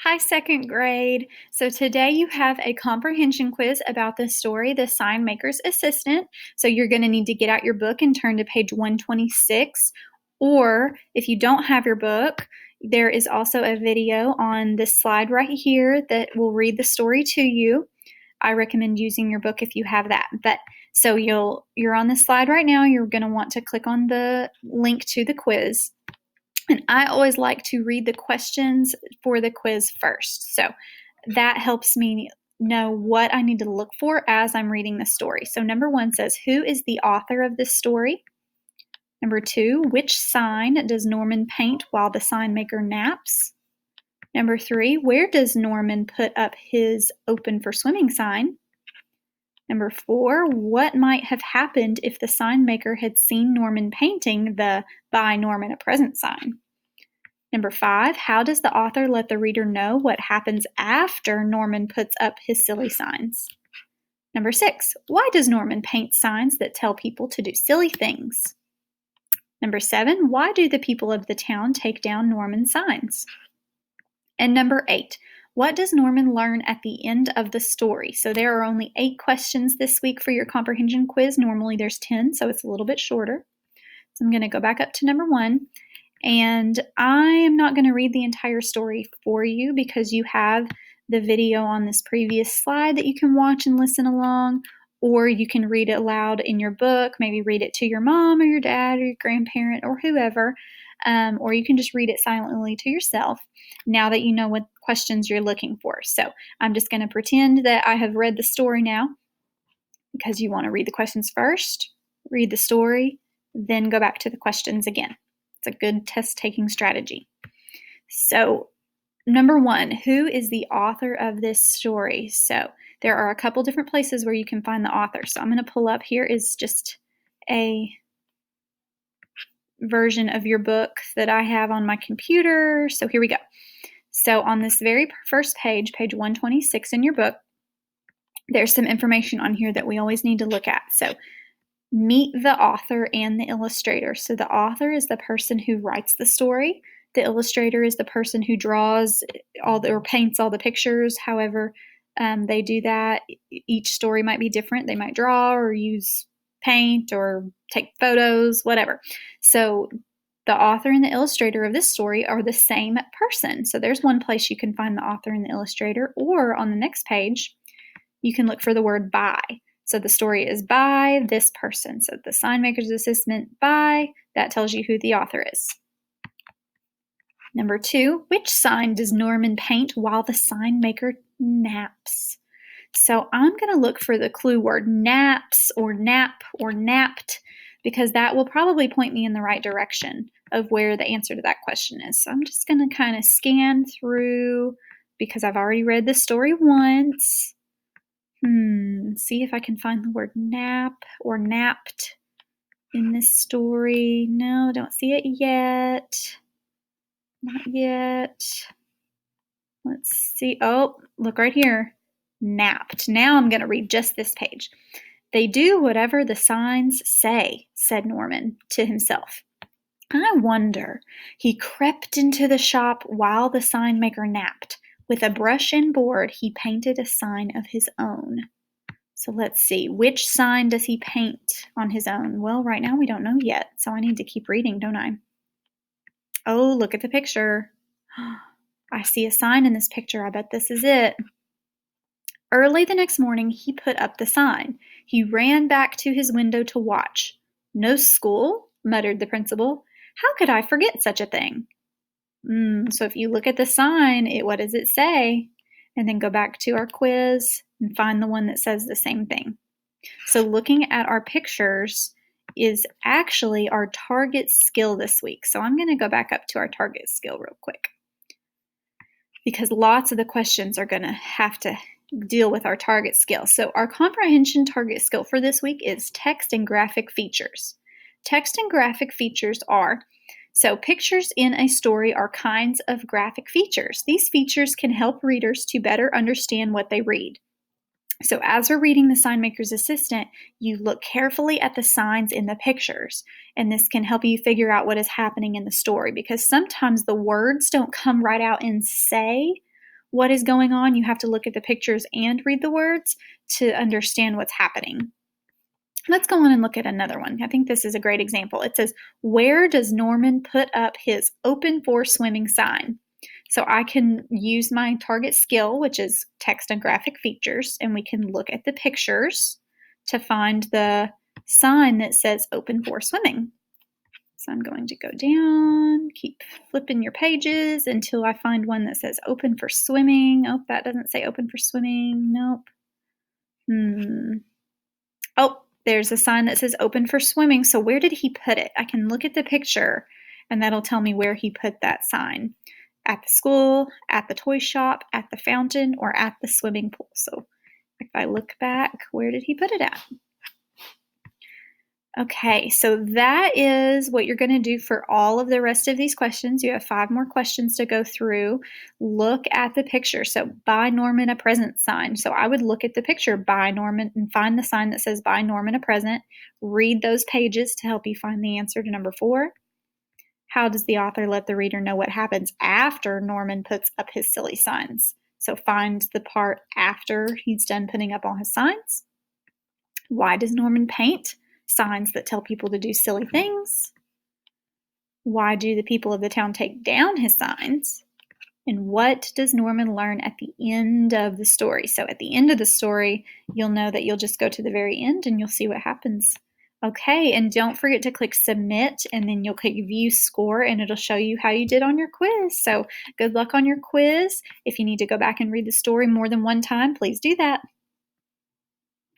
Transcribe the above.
Hi, second grade. So today you have a comprehension quiz about the story, The Sign Maker's Assistant. So you're going to need to get out your book and turn to page 126. Or if you don't have your book, there is also a video on this slide right here that will read the story to you. I recommend using your book if you have that. So you're on the slide right now. You're going to want to click on the link to the quiz. And I always like to read the questions for the quiz first. So that helps me know what I need to look for as I'm reading the story. So number 1 says, who is the author of this story? Number 2, which sign does Norman paint while the sign maker naps? Number 3, where does Norman put up his open for swimming sign? Number 4, what might have happened if the sign maker had seen Norman painting the Buy Norman a Present sign? Number 5, how does the author let the reader know what happens after Norman puts up his silly signs? Number 6, why does Norman paint signs that tell people to do silly things? Number 7, why do the people of the town take down Norman's signs? And number 8, what does Norman learn at the end of the story? So there are only 8 questions this week for your comprehension quiz. Normally there's 10, so it's a little bit shorter. So I'm going to go back up to number 1. And I am not going to read the entire story for you because you have the video on this previous slide that you can watch and listen along, or you can read it aloud in your book, maybe read it to your mom or your dad or your grandparent or whoever, or you can just read it silently to yourself now that you know what questions you're looking for. So I'm just going to pretend that I have read the story now because you want to read the questions first, read the story, then go back to the questions again. It's a good test-taking strategy. So, number 1, who is the author of this story? So, there are a couple different places where you can find the author. So, I'm going to pull up, here is just a version of your book that I have on my computer. So, here we go. So, on this very first page, page 126 in your book, there's some information on here that we always need to look at. So, meet the author and the illustrator. So the author is the person who writes the story. The illustrator is the person who draws or paints all the pictures. However, they do that. Each story might be different. They might draw or use paint or take photos, whatever. So the author and the illustrator of this story are the same person. So there's one place you can find the author and the illustrator, or on the next page, you can look for the word by. So the story is by this person. So the sign maker's assistant by, that tells you who the author is. Number 2, which sign does Norman paint while the sign maker naps? So I'm going to look for the clue word naps or nap or napped, because that will probably point me in the right direction of where the answer to that question is. So I'm just going to kind of scan through because I've already read this story once. See if I can find the word nap or napped in this story. No, don't see it yet. Not yet. Let's see. Oh, look right here. Napped. Now I'm going to read just this page. They do whatever the signs say, said Norman to himself. I wonder. He crept into the shop while the sign maker napped. With a brush and board, he painted a sign of his own. So let's see, which sign does he paint on his own? Well, right now we don't know yet, so I need to keep reading, don't I? Oh, look at the picture. I see a sign in this picture. I bet this is it. Early the next morning, he put up the sign. He ran back to his window to watch. No school, muttered the principal. How could I forget such a thing? So if you look at the sign, what does it say? And then go back to our quiz and find the one that says the same thing. So looking at our pictures is actually our target skill this week. So I'm going to go back up to our target skill real quick, because lots of the questions are going to have to deal with our target skill. So our comprehension target skill for this week is text and graphic features. Text and graphic features are, so pictures in a story are kinds of graphic features. These features can help readers to better understand what they read. So as we're reading The Sign Maker's Assistant, you look carefully at the signs in the pictures, and this can help you figure out what is happening in the story, because sometimes the words don't come right out and say what is going on. You have to look at the pictures and read the words to understand what's happening. Let's go on and look at another one. I think this is a great example. It says, where does Norman put up his open for swimming sign? So I can use my target skill, which is text and graphic features, and we can look at the pictures to find the sign that says open for swimming. So I'm going to go down, keep flipping your pages until I find one that says open for swimming. Oh, that doesn't say open for swimming. Nope. Oh, there's a sign that says open for swimming. So where did he put it? I can look at the picture and that'll tell me where he put that sign. At the school, at the toy shop, at the fountain, or at the swimming pool. So if I look back, where did he put it at? Okay, so that is what you're going to do for all of the rest of these questions. You have 5 more questions to go through. Look at the picture. So buy Norman a present sign. So I would look at the picture, buy Norman, and find the sign that says buy Norman a present. Read those pages to help you find the answer to number 4. How does the author let the reader know what happens after Norman puts up his silly signs? So find the part after he's done putting up all his signs. Why does Norman paint signs that tell people to do silly things? Why do the people of the town take down his signs? And what does Norman learn at the end of the story? So at the end of the story, you'll know that you'll just go to the very end and you'll see what happens. Okay, and don't forget to click submit, and then you'll click view score and it'll show you how you did on your quiz. So good luck on your quiz. If you need to go back and read the story more than one time, please do that.